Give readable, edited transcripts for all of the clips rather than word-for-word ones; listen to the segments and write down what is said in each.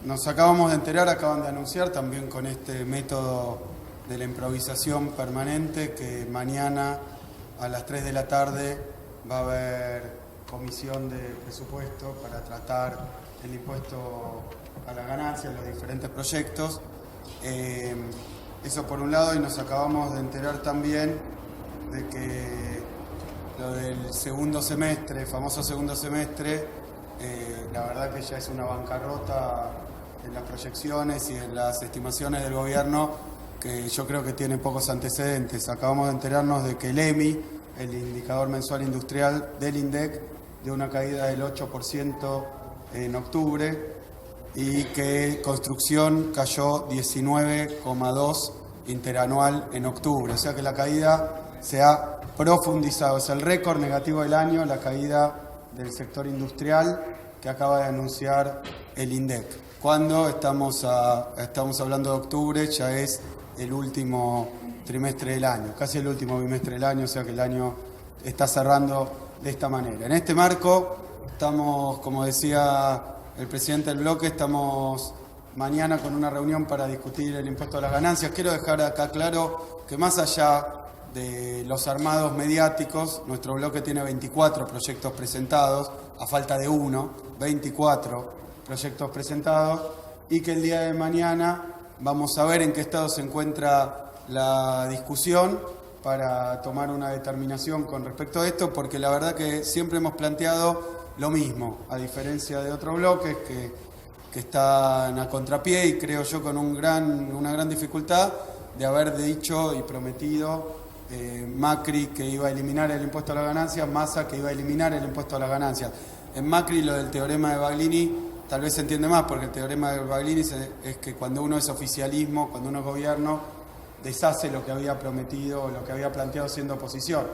Nos acabamos de enterar, acaban de anunciar también con este método de la improvisación permanente que mañana a las 3 de la tarde va a haber comisión de presupuesto para tratar el impuesto a la ganancia en los diferentes proyectos. Eso por un lado, y nos acabamos de enterar también de que lo del segundo semestre, famoso segundo semestre, la verdad que ya es una bancarrota en las proyecciones y en las estimaciones del gobierno que yo creo que tiene pocos antecedentes. Acabamos de enterarnos de que el EMI, el indicador mensual industrial del INDEC, dio una caída del 8% en octubre y que construcción cayó 19,2% interanual en octubre. O sea que la caída se ha profundizado. Es el récord negativo del año, la caída del sector industrial que acaba de anunciar el INDEC. Cuando estamos hablando de octubre, ya es el último trimestre del año, casi el último bimestre del año, o sea que el año está cerrando de esta manera. En este marco estamos, como decía el presidente del bloque, estamos mañana con una reunión para discutir el impuesto a las ganancias. Quiero dejar acá claro que más allá de los armados mediáticos, nuestro bloque tiene 24 proyectos presentados, a falta de uno, 24 proyectos presentados, y que el día de mañana vamos a ver en qué estado se encuentra la discusión para tomar una determinación con respecto a esto, porque la verdad que siempre hemos planteado lo mismo, a diferencia de otros bloques que están a contrapié y creo yo con una gran dificultad de haber dicho y prometido Macri que iba a eliminar el impuesto a las ganancias, Massa que iba a eliminar el impuesto a las ganancias. En Macri lo del teorema de Baglini tal vez se entiende más, porque el teorema de Baglini es que cuando uno es oficialismo, cuando uno es gobierno, deshace lo que había prometido o lo que había planteado siendo oposición.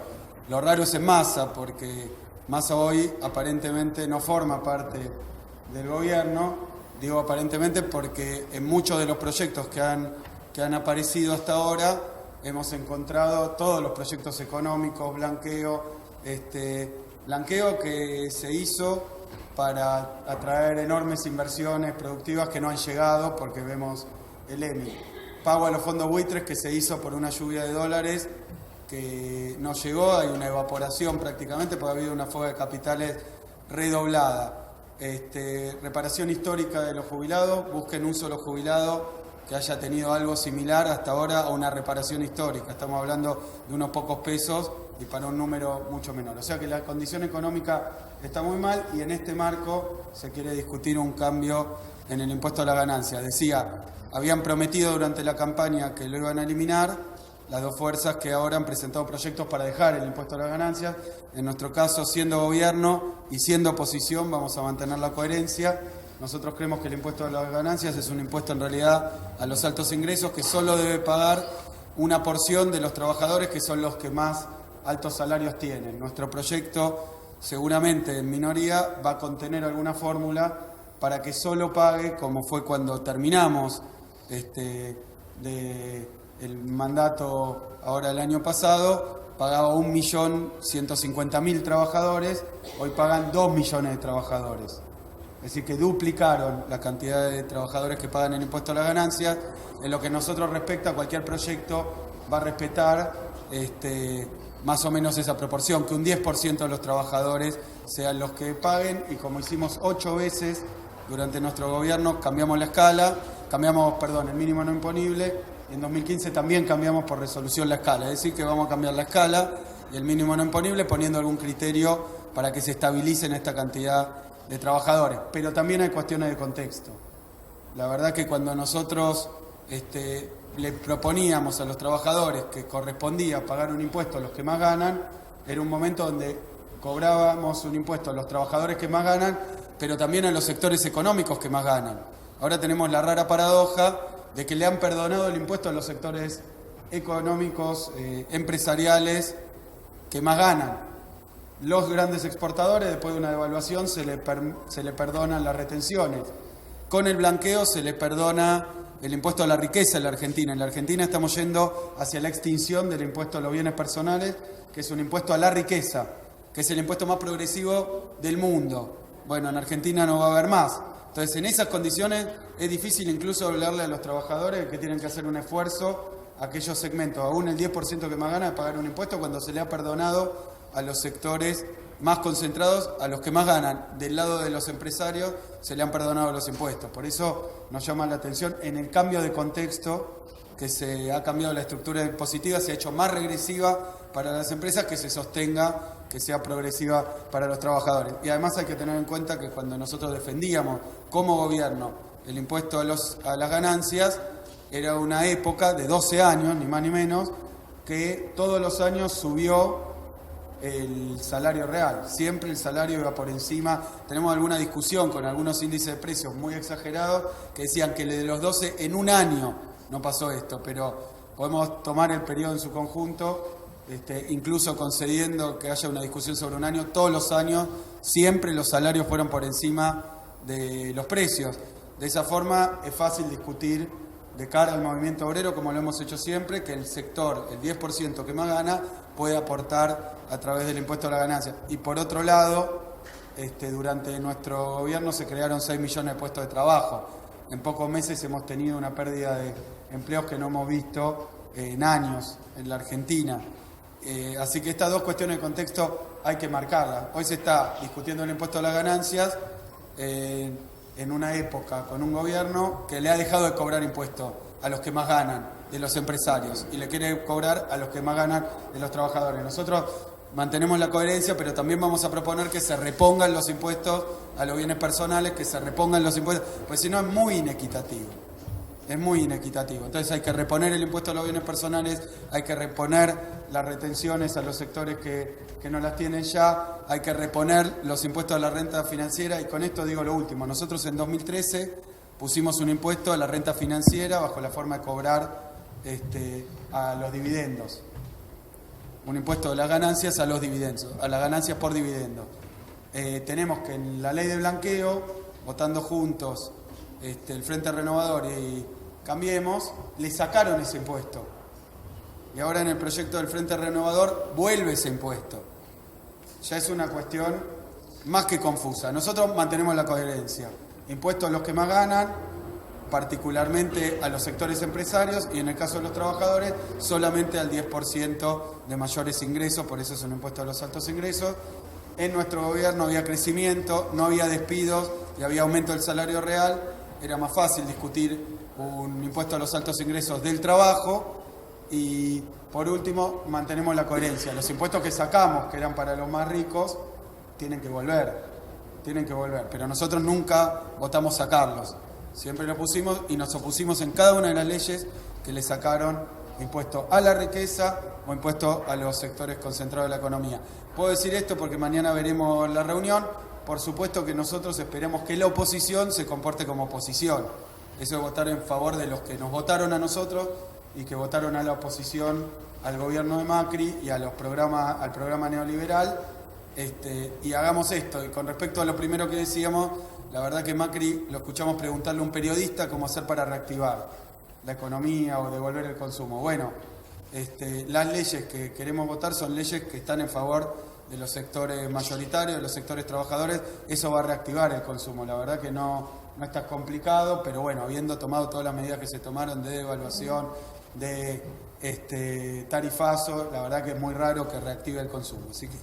Lo raro es en Massa, porque Massa hoy aparentemente no forma parte del gobierno. Digo aparentemente porque en muchos de los proyectos que han aparecido hasta ahora hemos encontrado todos los proyectos económicos, blanqueo que se hizo para atraer enormes inversiones productivas que no han llegado, porque vemos el EMI. Pago a los fondos buitres que se hizo por una lluvia de dólares que no llegó, hay una evaporación prácticamente porque ha habido una fuga de capitales redoblada. Reparación histórica de los jubilados, busquen un solo jubilado que haya tenido algo similar hasta ahora a una reparación histórica. Estamos hablando de unos pocos pesos y para un número mucho menor. O sea que la condición económica está muy mal y en este marco se quiere discutir un cambio en el impuesto a la ganancia. Decía, habían prometido durante la campaña que lo iban a eliminar, las dos fuerzas que ahora han presentado proyectos para dejar el impuesto a las ganancias. En nuestro caso, siendo gobierno y siendo oposición, vamos a mantener la coherencia. Nosotros creemos que el impuesto a las ganancias es un impuesto en realidad a los altos ingresos que solo debe pagar una porción de los trabajadores que son los que más altos salarios tienen. Nuestro proyecto, seguramente en minoría, va a contener alguna fórmula para que solo pague, como fue cuando terminamos el mandato ahora el año pasado, pagaba 1.150.000 trabajadores, hoy pagan 2 millones de trabajadores. Es decir, que duplicaron la cantidad de trabajadores que pagan el impuesto a las ganancias. En lo que nosotros respecta, cualquier proyecto va a respetar más o menos esa proporción, que un 10% de los trabajadores sean los que paguen, y como hicimos 8 veces durante nuestro gobierno, cambiamos la escala, el mínimo no imponible, y en 2015 también cambiamos por resolución la escala, es decir, que vamos a cambiar la escala y el mínimo no imponible poniendo algún criterio para que se estabilicen esta cantidad de trabajadores. Pero también hay cuestiones de contexto. La verdad que cuando nosotros le proponíamos a los trabajadores que correspondía pagar un impuesto a los que más ganan, era un momento donde cobrábamos un impuesto a los trabajadores que más ganan, pero también a los sectores económicos que más ganan. Ahora tenemos la rara paradoja de que le han perdonado el impuesto a los sectores económicos, empresariales, que más ganan. Los grandes exportadores, después de una devaluación, se le perdonan las retenciones. Con el blanqueo se le perdona el impuesto a la riqueza en la Argentina. En la Argentina estamos yendo hacia la extinción del impuesto a los bienes personales, que es un impuesto a la riqueza, que es el impuesto más progresivo del mundo. Bueno, en Argentina no va a haber más. Entonces, en esas condiciones es difícil incluso hablarle a los trabajadores que tienen que hacer un esfuerzo a aquellos segmentos, aún el 10% que más gana de pagar un impuesto cuando se le ha perdonado a los sectores más concentrados, a los que más ganan. Del lado de los empresarios se le han perdonado los impuestos. Por eso nos llama la atención en el cambio de contexto, que se ha cambiado la estructura impositiva, se ha hecho más regresiva para las empresas, que se sostenga, que sea progresiva para los trabajadores. Y además hay que tener en cuenta que cuando nosotros defendíamos como gobierno el impuesto a las ganancias, era una época de 12 años, ni más ni menos, que todos los años subió el salario real. Siempre el salario iba por encima. Tenemos alguna discusión con algunos índices de precios muy exagerados que decían que de los 12 en un año no pasó esto, pero podemos tomar el periodo en su conjunto, incluso concediendo que haya una discusión sobre un año. Todos los años siempre los salarios fueron por encima de los precios. De esa forma es fácil discutir de cara al movimiento obrero, como lo hemos hecho siempre, que el sector, el 10% que más gana, puede aportar a través del impuesto a la ganancia. Y por otro lado, durante nuestro gobierno se crearon 6 millones de puestos de trabajo. En pocos meses hemos tenido una pérdida de empleos que no hemos visto en años en la Argentina. Así que estas dos cuestiones de contexto hay que marcarlas. Hoy se está discutiendo el impuesto a las ganancias en una época con un gobierno que le ha dejado de cobrar impuestos a los que más ganan de los empresarios y le quiere cobrar a los que más ganan de los trabajadores. Nosotros mantenemos la coherencia, pero también vamos a proponer que se repongan los impuestos a los bienes personales, que se repongan los impuestos, pues si no es muy inequitativo. Es muy inequitativo. Entonces hay que reponer el impuesto a los bienes personales, hay que reponer las retenciones a los sectores que no las tienen ya, hay que reponer los impuestos a la renta financiera. Y con esto digo lo último. Nosotros en 2013 pusimos un impuesto a la renta financiera bajo la forma de cobrar a los dividendos. Un impuesto a las ganancias a los dividendos, a las ganancias por dividendo. Tenemos que en la ley de blanqueo, votando juntos el Frente Renovador y Cambiemos, le sacaron ese impuesto. Y ahora en el proyecto del Frente Renovador vuelve ese impuesto. Ya es una cuestión más que confusa. Nosotros mantenemos la coherencia. Impuestos a los que más ganan, particularmente a los sectores empresarios, y en el caso de los trabajadores, solamente al 10% de mayores ingresos, por eso es un impuesto a los altos ingresos. En nuestro gobierno había crecimiento, no había despidos y había aumento del salario real. Era más fácil discutir un impuesto a los altos ingresos del trabajo. Y por último, mantenemos la coherencia. Los impuestos que sacamos, que eran para los más ricos, tienen que volver, pero nosotros nunca votamos sacarlos. Siempre lo pusimos y nos opusimos en cada una de las leyes que le sacaron impuesto a la riqueza o impuesto a los sectores concentrados de la economía. Puedo decir esto porque mañana veremos la reunión. Por supuesto que nosotros esperemos que la oposición se comporte como oposición. Eso es votar en favor de los que nos votaron a nosotros y que votaron a la oposición al gobierno de Macri y al programa neoliberal. Y hagamos esto. Y con respecto a lo primero que decíamos, la verdad que Macri lo escuchamos preguntarle a un periodista cómo hacer para reactivar la economía o devolver el consumo. Bueno, las leyes que queremos votar son leyes que están en favor de los sectores mayoritarios, de los sectores trabajadores. Eso va a reactivar el consumo. La verdad que no está complicado, pero bueno, habiendo tomado todas las medidas que se tomaron de devaluación, de tarifazo, la verdad que es muy raro que reactive el consumo. Así que